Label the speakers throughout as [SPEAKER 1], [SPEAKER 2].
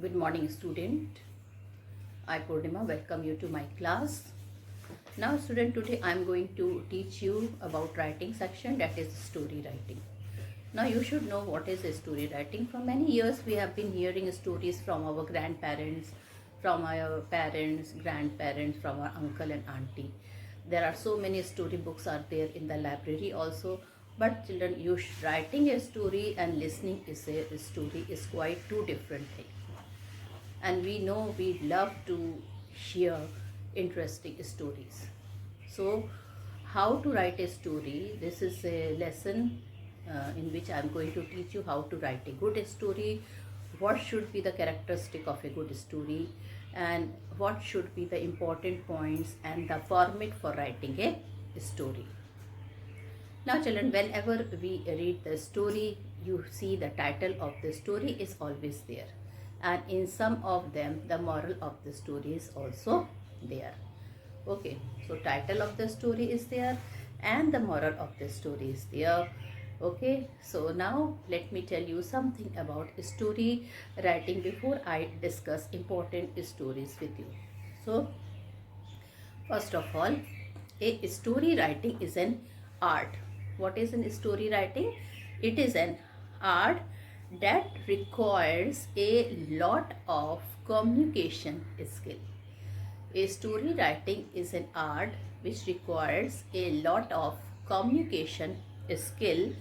[SPEAKER 1] Good morning, student. I, Purnima, welcome you to my class. Now, student, today I am going to teach you about writing section, that is story writing. Now, you should know what is a story writing. For many years, we have been hearing stories from our grandparents, from our parents, grandparents, from our uncle and auntie. There are so many story books are there in the library also. But children, writing a story and listening is a story is quite two different things. And we know we love to hear interesting stories. So, how to write a story? This is a lesson in which I am going to teach you how to write a good story, what should be the characteristic of a good story, and what should be the important points and the format for writing a story. Now children, whenever we read the story, you see the title of the story is always there, and in some of them the moral of the story is also there. Okay, so title of the story is there and the moral of the story is there. Okay, so now let me tell you something about story writing before I discuss important stories with you. So first of all, a story writing is an art. What is an story writing? It is an art that requires a lot of communication skill. A story writing is an art which requires a lot of communication skill.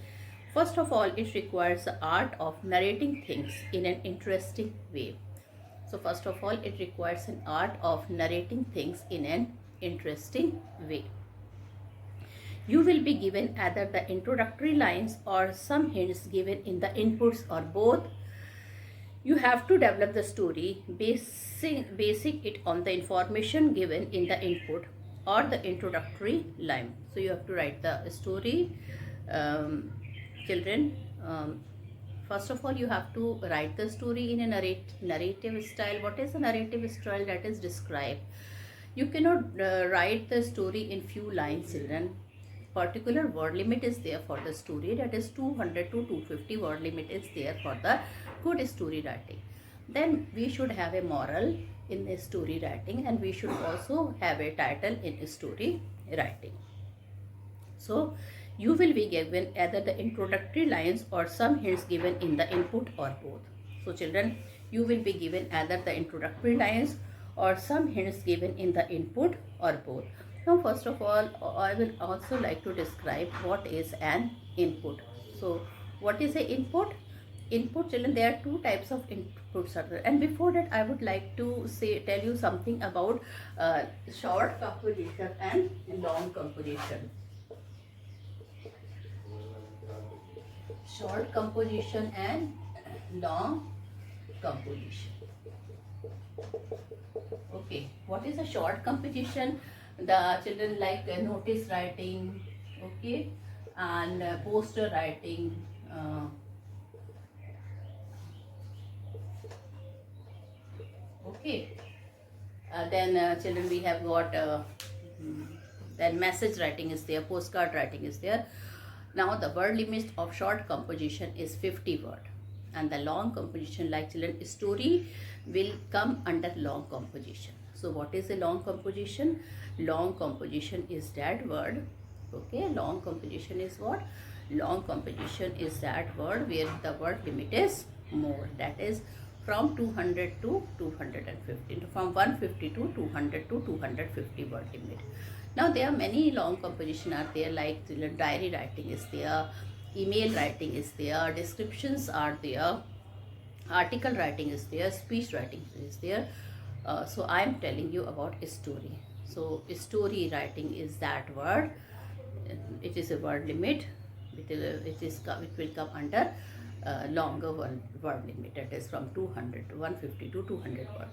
[SPEAKER 1] First of all, it requires the art of narrating things in an interesting way. So first of all, it requires an art of narrating things in an interesting way. You will be given either the introductory lines or some hints given in the inputs or both. You have to develop the story, basing it on the information given in the input or the introductory line. So you have to write the story, children. First of all, you have to write the story in a narrative style. What is a narrative style? That is describe. You cannot write the story in few lines, children. Particular word limit is there for the story, that is 200 to 250 word limit is there for the good story writing. Then we should have a moral in the story writing, and we should also have a title in story writing. So you will be given either the introductory lines or some hints given in the input or both. So children, you will be given either the introductory lines or some hints given in the input or both. Now first of all, I will also like to describe what is an input. So what is an input? Input, children, there are two types of inputs are there. And before that, I would like to tell you something about short composition and long composition. Short composition and long composition. Okay, what is a short composition? The children like notice writing, okay, and poster writing, okay. Then children, we have got then message writing is there, postcard writing is there. Now the word limit of short composition is 50 word, and the long composition, like children, story will come under long composition. So what is a long composition? Long composition is that word. Okay, long composition is what? Long composition is that word where the word limit is more. That is from 200 to 250, from 150 to 200 to 250 word limit. Now there are many long composition are there, like diary writing is there, email writing is there, descriptions are there, article writing is there, speech writing is there. So I am telling you about a story. So story writing is that word. It is a word limit. It will come under longer word limit. That is from 200 to 150 to 200 word.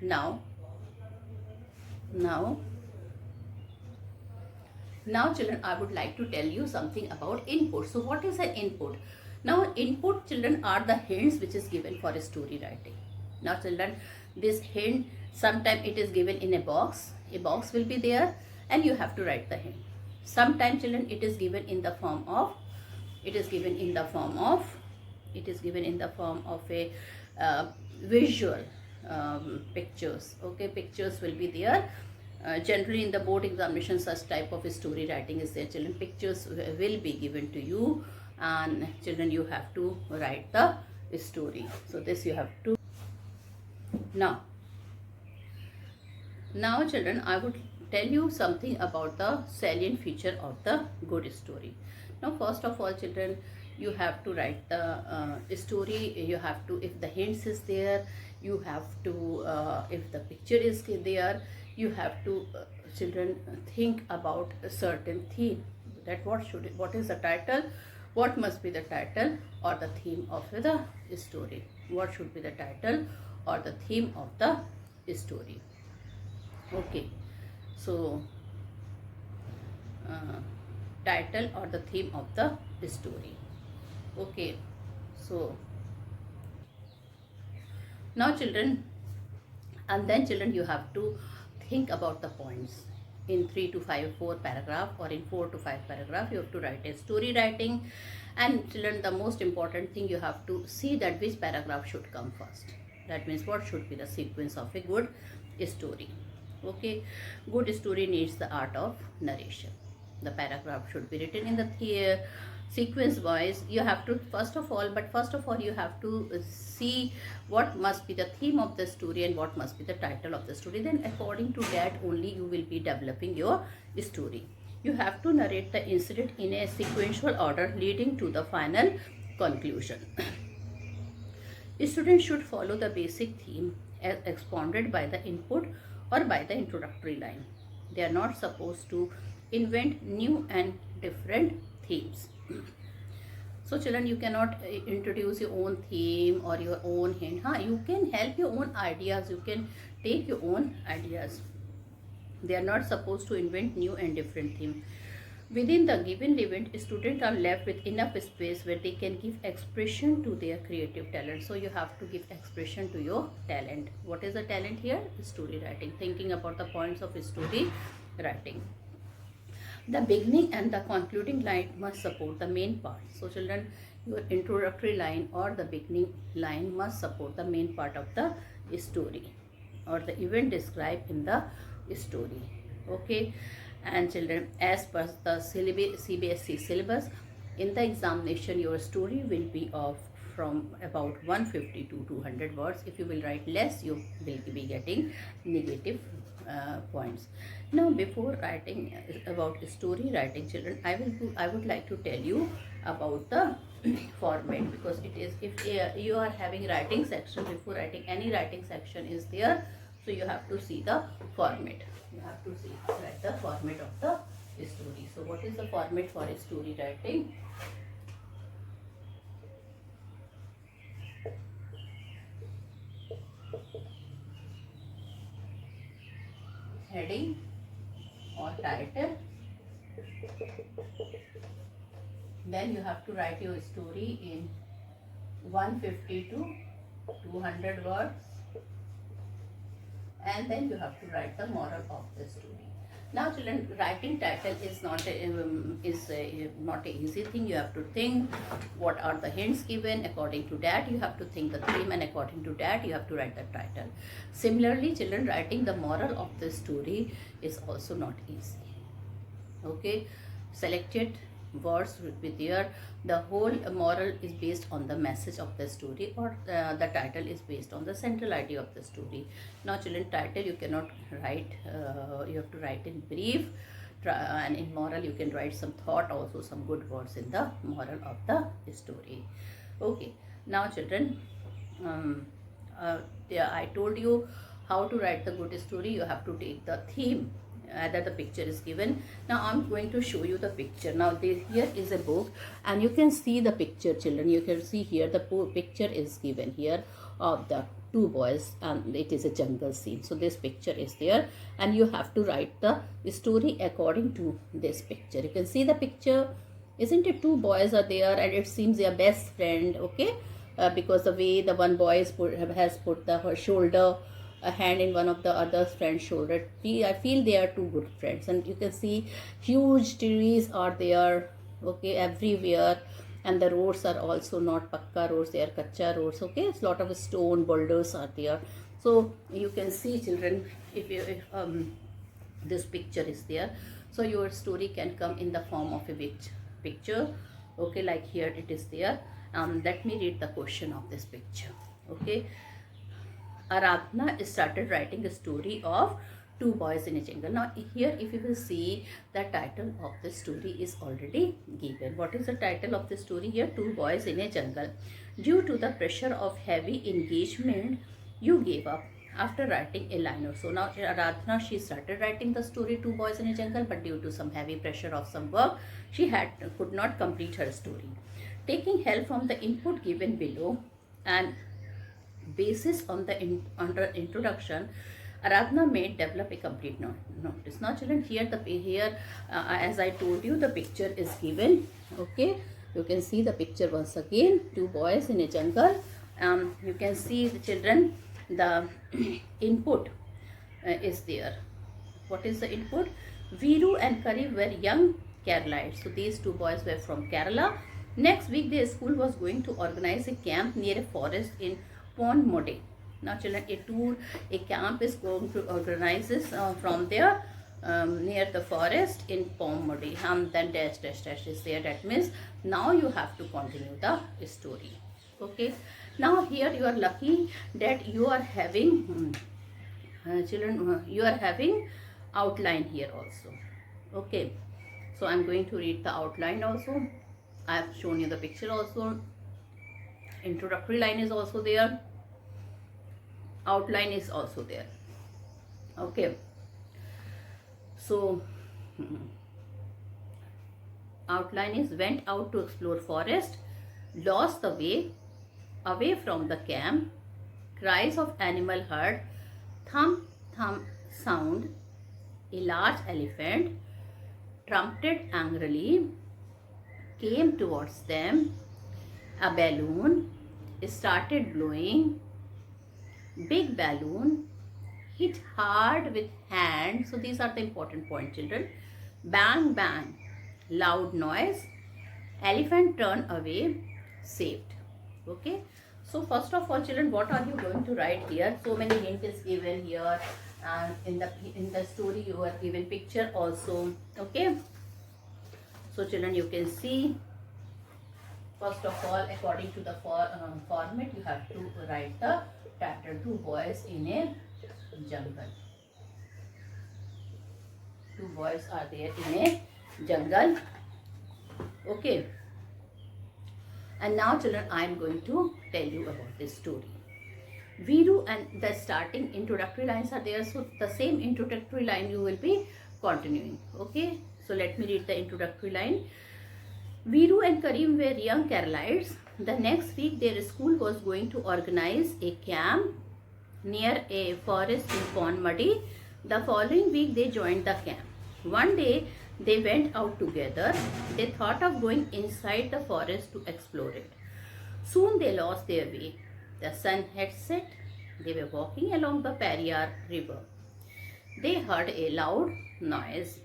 [SPEAKER 1] Now children, I would like to tell you something about input. So what is an input? Now input, children, are the hints which is given for a story writing. Now children, this hint, sometimes it is given in a box will be there, and you have to write the hint. Sometimes children, it is given in the form of it is given in the form of a visual pictures. Okay, pictures will be there. Generally in the board examination such type of story writing is there. Children, pictures will be given to you, and children, you have to write the story. So this you have to. Now children, I would tell you something about the salient feature of the good story. Now first of all children, you have to write the story. You have to, if the hints is there, you have to, if the picture is there, you have to children think about a certain theme, that what is the title, what must be the title or the theme of the story, what should be the title or the theme of the story. Okay, so title or the theme of the story. Okay, so now children, and then children, you have to think about the points in 3 to 5 4 paragraph, or in 4 to 5 paragraph. You have to write a story writing. And children, the most important thing, you have to see that which paragraph should come first. That means what should be the sequence of a good story. Okay, good story needs the art of narration. The paragraph should be written in the sequence wise. You have to first of all you have to see what must be the theme of the story and what must be the title of the story. Then according to that only you will be developing your story. You have to narrate the incident in a sequential order leading to the final conclusion. Students should follow the basic theme as expounded by the input or by the introductory line. They are not supposed to invent new and different themes. So children, you cannot introduce your own theme or your own hint. You can help your own ideas, you can take your own ideas. They are not supposed to invent new and different theme. Within the given event, students are left with enough space where they can give expression to their creative talent. So you have to give expression to your talent. What is the talent here? Story writing. Thinking about the points of story writing. The beginning and the concluding line must support the main part. So children, your introductory line or the beginning line must support the main part of the story or the event described in the story. Okay, and children, as per the CBSE syllabus, in the examination your story will be of from about 150 to 200 words. If you will write less, you will be getting negative points. Now before writing about story writing, children, I would like to tell you about the format, because it is, if you are having writing section, before writing any writing section is there, so you have to see the format. You have to write the format of the story. So what is the format for story writing? Heading or title. Then you have to write your story in 150 to 200 words. And then you have to write the moral of the story. Now children, writing title is not an easy thing. You have to think what are the hints given. According to that you have to think the theme, and according to that you have to write the title. Similarly children, writing the moral of the story is also not easy. Okay, selected words will be there. The whole moral is based on the message of the story, or the title is based on the central idea of the story. Now children, title you cannot write, you have to write in brief, and in moral you can write some thought, also some good words in the moral of the story. Okay, now children, I told you how to write the good story. You have to take the theme that the picture is given. Now I'm going to show you the picture. Now here is a book, and you can see the picture, children. You can see here the picture is given here of the two boys, and it is a jungle scene. So this picture is there, and you have to write the story according to this picture. You can see the picture, isn't it? Two boys are there, and it seems they are best friend. Okay, because the way the one boy has put her shoulder, a hand in one of the other friend's shoulder. I feel they are two good friends. And you can see huge trees are there, okay, everywhere, and the roads are also not pakka roads, they are kacha roads. Okay, it's a lot of stone boulders are there. So you can see, children, if this picture is there, so your story can come in the form of a picture. Okay, like here it is there. Let me read the question of this picture. Okay, Aradhana started writing a story of two boys in a jungle. Now here, if you will see, the title of the story is already given. What is the title of the story here? Two boys in a jungle. Due to the pressure of heavy engagement, you gave up after writing a line or so. Now Aradhana, she started writing the story Two Boys in a Jungle, but due to some heavy pressure of some work, she could not complete her story. Taking help from the input given below and basis on the under introduction, Aradhana made develop a complete notice. Now children, here as I told you, the picture is given. Okay, you can see the picture once again. Two boys in a jungle. You can see, the children, the input is there. What is the input? Viru and Karim were young Keralites. So these two boys were from Kerala. Next week, their school was going to organize a camp near a forest in Ponmode. Now children, a camp is going to organize this from there near the forest in Ponmode. Then dash is there. That means now you have to continue the story. Okay. Now here you are lucky that you are having children, you are having outline here also. Okay. So I am going to read the outline also. I have shown you the picture also. Introductory line is also there. Outline is also there. Okay. So outline is: went out to explore forest, lost the way, away from the camp, cries of animal heard, thump thump sound, a large elephant trumpeted angrily, came towards them, a balloon started blowing, big balloon hit hard with hand. So these are the important points, children. Bang bang, loud noise, elephant turned away, saved. Okay, so first of all, children, what are you going to write here? So many hints is given here, and in the story you are given picture also. Okay, so children, you can see, first of all, according to the format, you have to write the title Two Boys in a Jungle. Two boys are there in a jungle. Okay. And now children, I am going to tell you about this story. Viru, and the starting introductory lines are there. So the same introductory line you will be continuing. Okay. So let me read the introductory line. Viru and Karim were young Keralites. The next week their school was going to organize a camp near a forest in Ponmudi. The following week they joined the camp. One day they went out together. They thought of going inside the forest to explore it. Soon they lost their way. The sun had set. They were walking along the Periyar river. They heard a loud noise.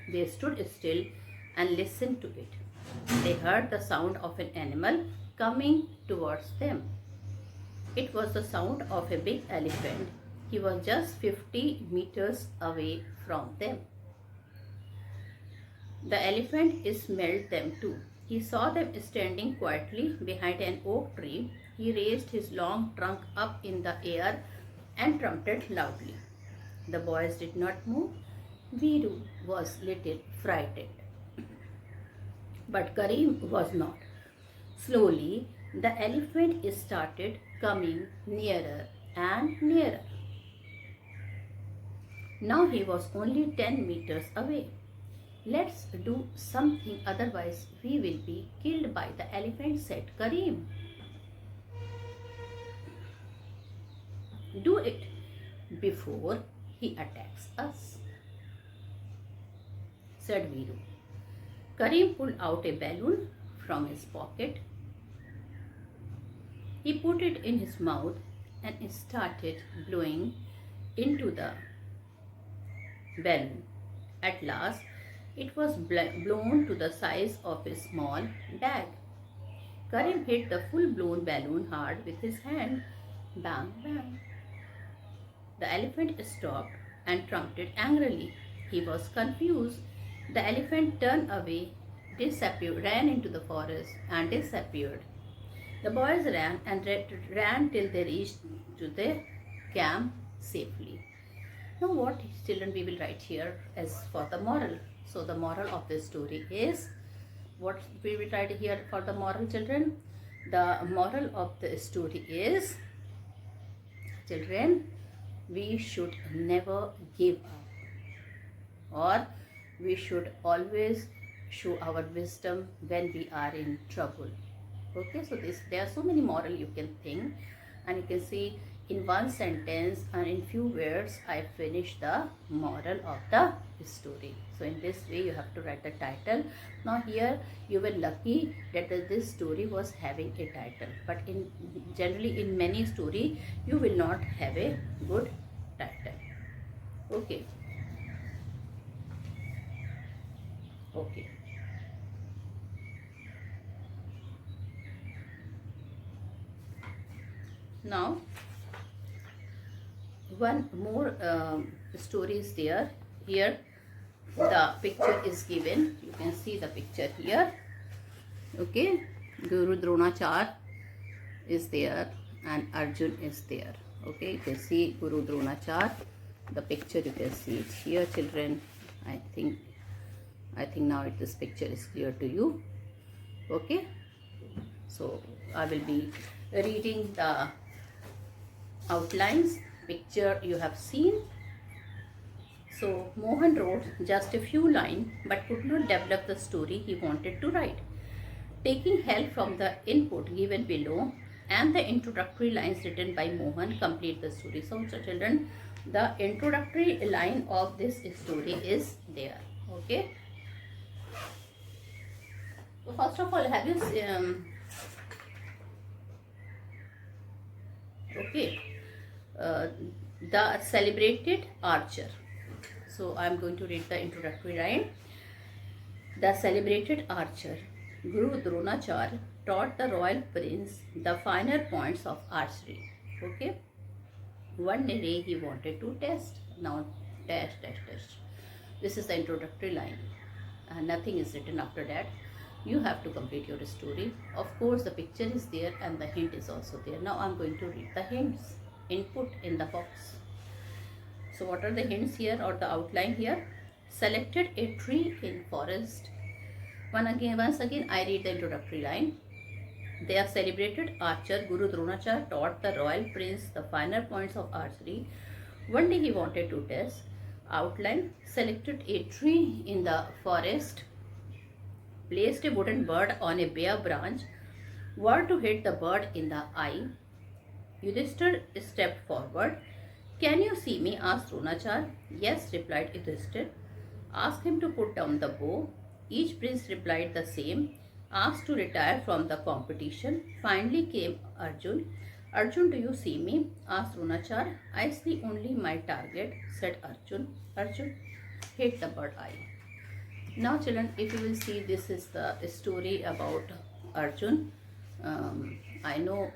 [SPEAKER 1] They stood still and listened to it. They heard the sound of an animal coming towards them. It was the sound of a big elephant. He was just 50 meters away from them. The elephant smelled them too. He saw them standing quietly behind an oak tree. He raised his long trunk up in the air and trumpeted loudly. The boys did not move. Viru was little frightened, but Karim was not. Slowly, the elephant started coming nearer and nearer. Now he was only 10 meters away. Let's do something, otherwise we will be killed by the elephant, said Karim. Do it before he attacks us, said Viru. Karim pulled out a balloon from his pocket. He put it in his mouth and started blowing into the balloon. At last, It was blown to the size of a small bag. Karim hit the full-blown balloon hard with his hand. Bang, bang. The elephant stopped and trumpeted angrily. He was confused. The elephant turned away, disappeared, ran into the forest and disappeared. The boys ran and ran till they reached to the camp safely. Now what, children, we will write here as for the moral. So the moral of this story is, what we will write here for the moral, children? The moral of the story is, children, we should never give up, or we should always show our wisdom when we are in trouble. Okay, so there are so many moral you can think, and you can see in one sentence and in few words I finished the moral of the story. So in this way you have to write the title. Now here you were lucky that this story was having a title, but in generally in many story you will not have a good title. Okay. Okay. Now one more story is there. Here the picture is given. You can see the picture here. Okay, Guru Dronachar is there and Arjun is there. Okay, you can see Guru Dronachar. The picture you can see it here, children. I think now this picture is clear to you. Okay, so I will be reading the outlines. Picture you have seen. So Mohan wrote just a few lines but could not develop the story he wanted to write. Taking help from the input given below and the introductory lines written by Mohan complete the story. So children, the introductory line of this story is there. Okay. So first of all, have you the celebrated archer. So I am going to read the introductory line. The celebrated archer Guru Dronachar taught the royal prince the finer points of archery. Okay. One day he wanted to test. Now test. This is the introductory line. Nothing is written after that. You have to complete your story. Of course, the picture is there and the hint is also there. Now I am going to read the hints. Input in the box. So what are the hints here or the outline here? Selected a tree in forest. Once again I read the introductory line. Their celebrated archer Guru Dronachar taught the royal prince the finer points of archery. One day he wanted to test. Outline: selected a tree in the forest, placed a wooden bird on a bare branch, were to hit the bird in the eye. Yudhishthir stepped forward. Can you see me? Asked Dronachar. Yes, replied Yudhishthir. Ask him to put down the bow. Each prince replied the same. Asked to retire from the competition. Finally came Arjun. Arjun, do you see me? Asked Dronachar. I see only my target, said Arjun. Arjun, hit the bird eye. Now children, if you will see, this is the story about Arjun. I know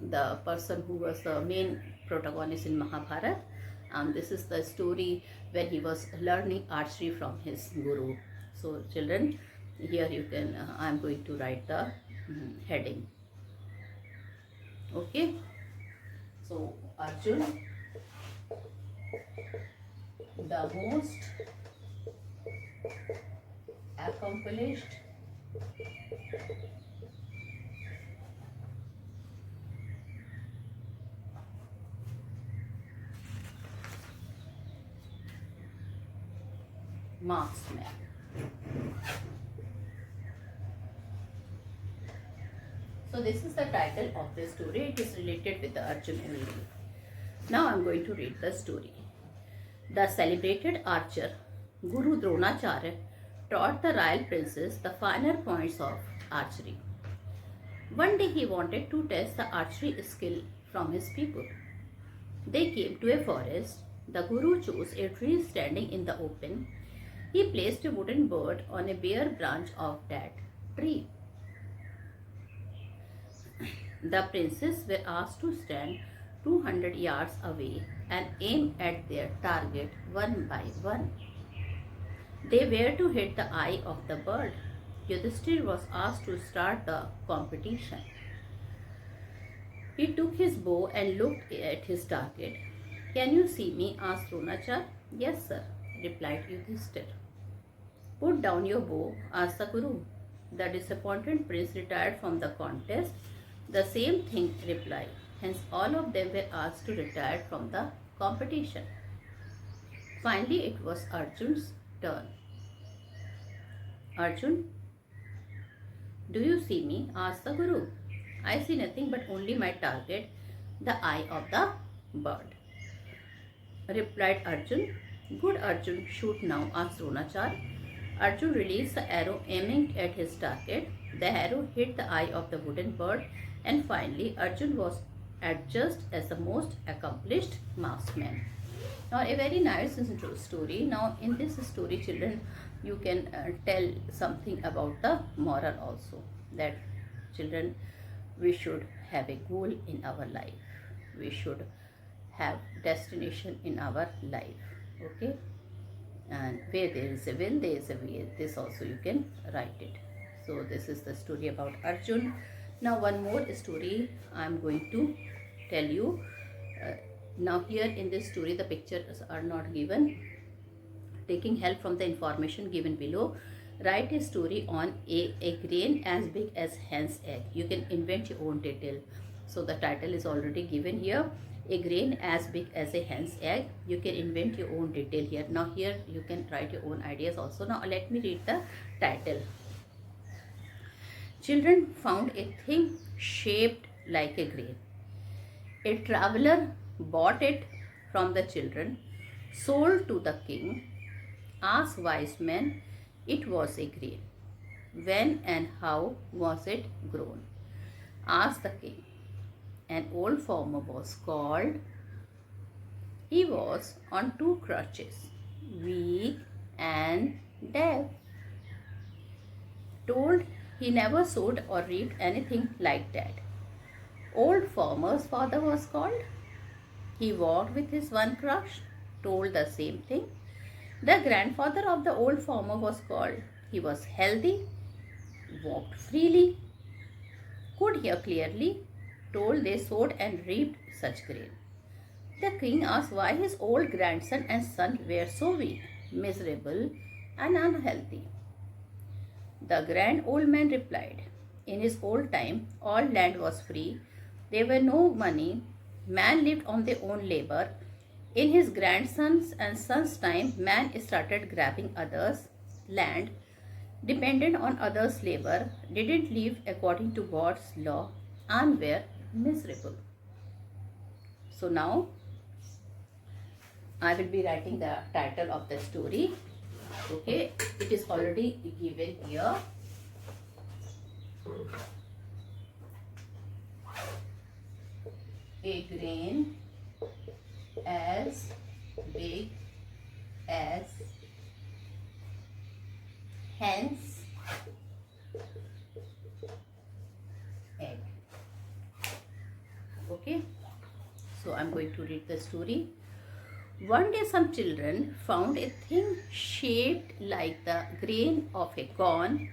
[SPEAKER 1] the person who was the main protagonist in Mahabharata, and this is the story when he was learning archery from his guru. So children, here you can I am going to write the heading. Okay, so Arjun, the most accomplished marksman. So this is the title of the story. It is related with the Arjun only. Now I am going to read the story. The celebrated archer Guru Dronacharya taught the royal princes the finer points of archery. One day he wanted to test the archery skill from his people. They came to a forest. The Guru chose a tree standing in the open. He placed a wooden bird on a bare branch of that tree. The princes were asked to stand 200 yards away and aim at their target one by one. They were to hit the eye of the bird. Yudhishthir was asked to start the competition. He took his bow and looked at his target. "Can you see me?" asked Dronachar. "Yes, sir," replied Yudhishthir. "Put down your bow," asked the Guru. The disappointed prince retired from the contest. The same thing replied. Hence, all of them were asked to retire from the competition. Finally, it was Arjun's turn. "Arjun, do you see me?" asked the Guru. "I see nothing but only my target, the eye of the bird," replied Arjun. "Good, Arjun, shoot now," asked Dronachar. Arjun released the arrow, aiming at his target. The arrow hit the eye of the wooden bird, and finally Arjun was adjudged as the most accomplished marksman. Now, a very nice story. Now, in this story, children, you can tell something about the moral also, that children, we should have a goal in our life. We should have destination in our life. Okay, and where there is a will, there is a way. This also you can write it. So this is the story about Arjun. Now, one more story I am going to tell you. Now, here in this story, the pictures are not given. Taking help from the information given below, write a story on a grain as big as hen's egg. You can invent your own title. So the title is already given here. A grain as big as a hen's egg. You can invent your own detail here. Now here you can write your own ideas also. Now let me read the title. Children found a thing shaped like a grain. A traveler bought it from the children, sold to the king, asked wise men, it was a grain. When and how was it grown? Asked the king. An old farmer was called. He was on two crutches, weak and deaf. Told he never sowed or reaped anything like that. Old farmer's father was called. He walked with his one crutch, told the same thing. The grandfather of the old farmer was called. He was healthy, walked freely, could hear clearly, told they sowed and reaped such grain. The king asked why his old grandson and son were so weak, miserable, and unhealthy. The grand old man replied, in his old time, all land was free. There were no money. Man lived on their own labor. In his grandson's and son's time, man started grabbing others' land, depended on others' labor, didn't live according to God's law, and were miserable. So now, I will be writing the title of the story. Okay, it is already given here. A grain as big as hen's egg. Okay, so I'm going to read the story. One day some children found a thing shaped like the grain of a corn.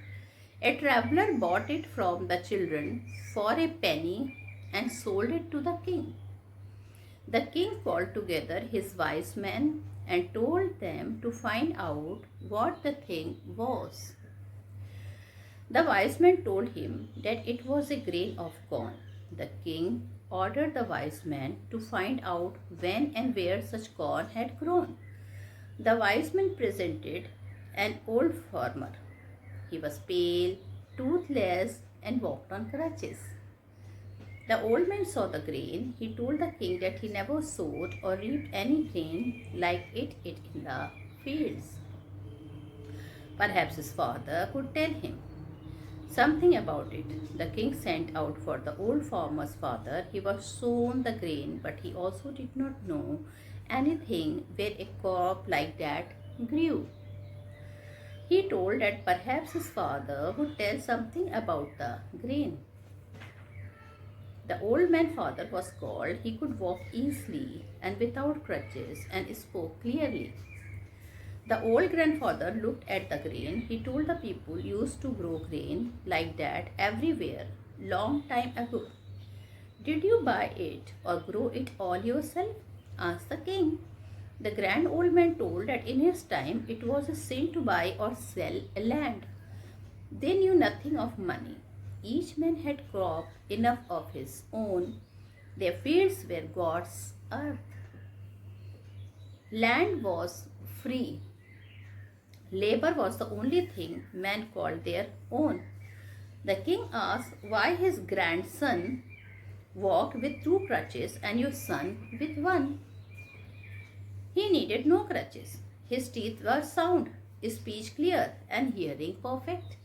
[SPEAKER 1] A traveler bought it from the children for a penny and sold it to the king. The king called together his wise men and told them to find out what the thing was. The wise men told him that it was a grain of corn. The king ordered the wise men to find out when and where such corn had grown. The wise men presented an old farmer. He was pale, toothless, and walked on crutches. The old man saw the grain. He told the king that he never sowed or reaped any grain like it in the fields. Perhaps his father could tell him something about it. The king sent out for the old farmer's father. He was sown the grain, but he also did not know anything where a crop like that grew. He told that perhaps his father would tell something about the grain. The old man father was called. He could walk easily and without crutches and spoke clearly. The old grandfather looked at the grain. He told the people used to grow grain like that everywhere long time ago. Did you buy it or grow it all yourself? Asked the king. The grand old man told that in his time it was a sin to buy or sell land. They knew nothing of money. Each man had crop enough of his own. Their fields were God's earth. Land was free. Labor was the only thing men called their own. The king asked why his grandson walked with two crutches and your son with one. He needed no crutches. His teeth were sound, speech clear, and hearing perfect.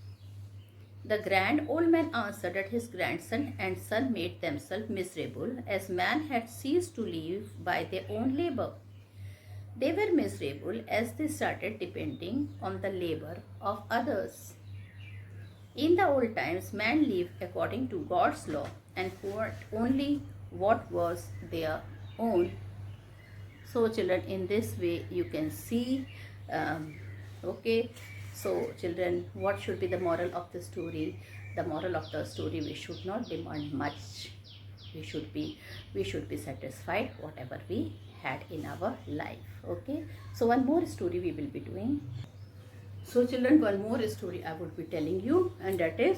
[SPEAKER 1] The grand old man answered that his grandson and son made themselves miserable as man had ceased to live by their own labor. They were miserable as they started depending on the labor of others. In the old times, man lived according to God's law and got only what was their own. So, children, in this way you can see. Okay, so children, what should be the moral of the story? The moral of the story: we should not demand much. We should be satisfied whatever we had in our life. Okay, so one more story we will be doing. So children, one more story I would be telling you, and that is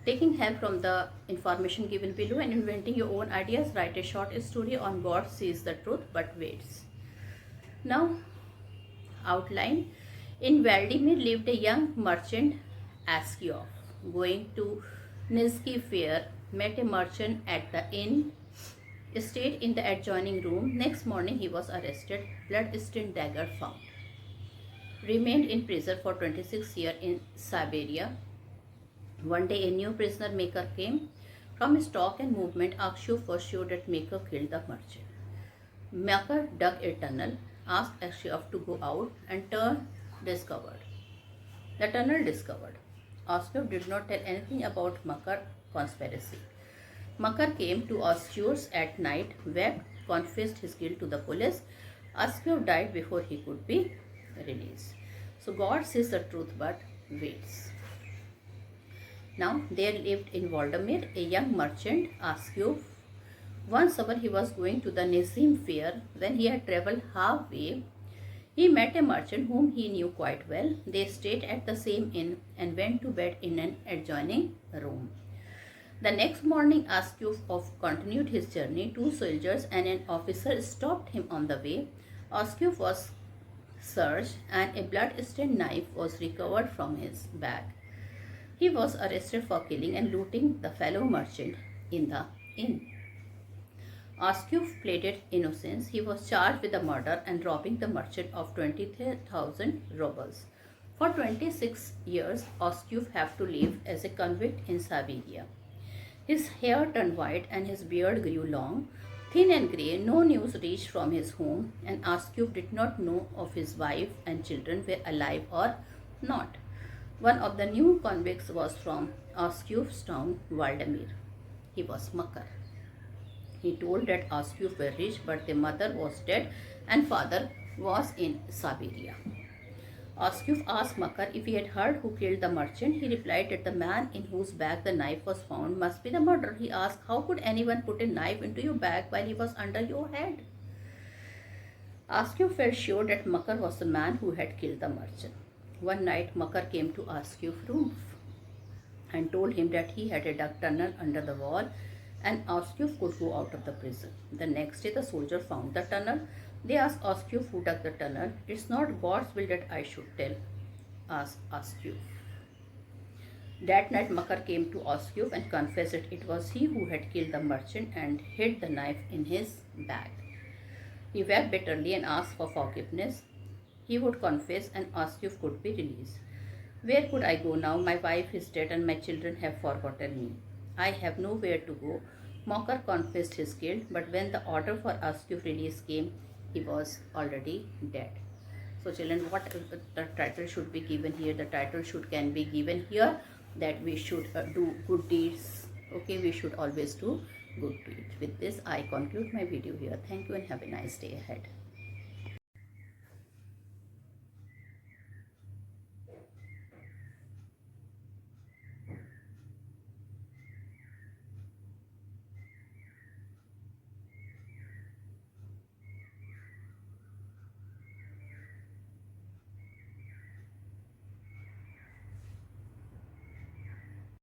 [SPEAKER 1] taking help from the information given below and inventing your own ideas. Write a short story on God sees the truth but waits. Now, outline. In Vladimir lived a young merchant, Askyov. Going to Nizhny Fair, met a merchant at the inn, stayed in the adjoining room. Next morning he was arrested, blood-stained dagger found. Remained in prison for 26 years in Siberia. One day a new prisoner Maker came. From his talk and movement, Akshu was sure that Maker killed the merchant. Maker dug a tunnel, asked Akshu to go out, and discovered. The tunnel discovered. Akshu did not tell anything about Makar conspiracy. Makar came to Akshu's at night, wept, confessed his guilt to the police. Akshu died before he could be released. So God says the truth but waits. Now there lived in Vladimir a young merchant, Akshu. One summer he was going to the Nizhny Fair. When he had travelled halfway, he met a merchant whom he knew quite well. They stayed at the same inn and went to bed in an adjoining room. The next morning, Akshu continued his journey. Two soldiers and an officer stopped him on the way. Akshu was searched and a blood-stained knife was recovered from his bag. He was arrested for killing and looting the fellow merchant in the inn. Akshu pleaded innocence. He was charged with the murder and robbing the merchant of 20,000 rubles. For 26 years, Akshu had to live as a convict in Siberia. His hair turned white and his beard grew long, thin and grey. No news reached from his home, and Akshu did not know if his wife and children were alive or not. One of the new convicts was from Akshu's town, Vladimir. He was Makar. He told that Akshu were rich, but their mother was dead and father was in Siberia. Akshu asked Makar if he had heard who killed the merchant. He replied that the man in whose bag the knife was found must be the murderer. He asked, how could anyone put a knife into your bag while he was under your head? Akshu felt sure that Makar was the man who had killed the merchant. One night, Makar came to Akshu's room and told him that he had a dug tunnel under the wall and Akshu could go out of the prison. The next day, the soldier found the tunnel. They asked Akshu who dug the tunnel. It's not God's will that I should tell, asked Akshu. That night, Makar came to Akshu and confessed that it was he who had killed the merchant and hid the knife in his bag. He wept bitterly and asked for forgiveness. He would confess and Akshu could be released. Where could I go now? My wife is dead and my children have forgotten me. I have nowhere to go. Mocker confessed his guilt, but when the order for Askew's release came, he was already dead. So children, what the title should be given here? The title can be given here that we should do good deeds. Okay, we should always do good deeds. With this, I conclude my video here. Thank you and have a nice day ahead.